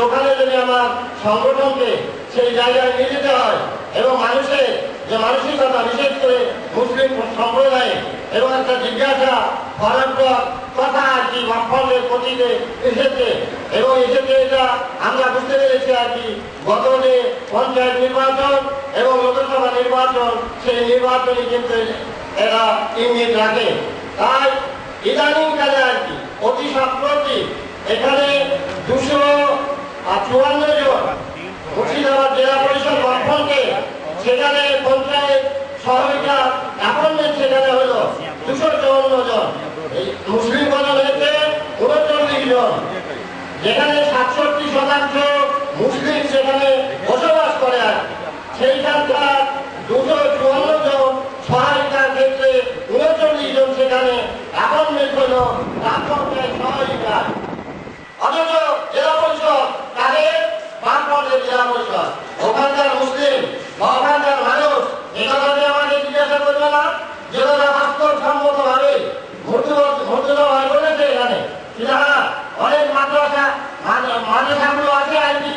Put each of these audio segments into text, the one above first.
ওখানে যদি আমার সংগঠনকে সেই জায়গায় নিয়ে যেতে হয় এবং মানুষের যে মানসিকতা, বিশেষ করে মুসলিম সম্প্রদায়ে এবং একটা জিজ্ঞাসা করার কথা আর কি বামফ্রন্টের প্রতীকে এসেছে এবং এসেছে, এটা আমরা বুঝতে পেরেছি আর কি গত যে পঞ্চায়েত নির্বাচন এবং লোকসভা নির্বাচন, সেই নির্বাচনে কিন্তু এরা ইঙ্গিত রাখে। তাই ইদানিংকালে আর কি অতি সম্প্রতি এখানে 254 জন মুর্শিদাবাদ জেলা পরিষদ গঠনকে সেখানে পঞ্চায়েত সহযোগিতা অ্যাপয়েন্টমেন্ট সেখানে হলো 254 জন। এই মুসলিম বলা হয়েছে 39 জন, যেখানে 67% মুসলিম সেখানে বসবাস করে। আর সেইখানকার 254 জন সহায়িকার ক্ষেত্রে 39 জন সেখানে অ্যাপয়েন্টমেন্ট হলো রাজপঞ্চায়েত সহায়িকা। অথচ জেলা পরিষদ তাদের বামফ্রন্টের জেলা পরিষদ, ওখানকার মুসলিম বা ওখানকার মানুষ এটাকে আমাকে জিজ্ঞাসা করবে না যেটা বাস্তবসম্মত ভাবে মর্যাদাভাবে বলেছে। এখানে অনেক মাদ্রাসাগুলো আছে আর কি,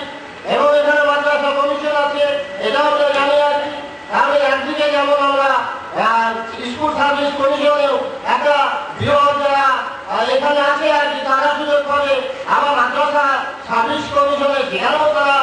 এবং এখানে মাদ্রাসা কমিশন আছে, এটাও আমরা জানি আর কি। তাহলে একদিকে যেমন আমরা স্কুল সার্ভিস কমিশনেও একটা বৃহৎ যারা এখানে আছে আর কি, তারা সুযোগ পাবে, আবার মাদ্রাসা সার্ভিস কমিশনে সেখানেও তারা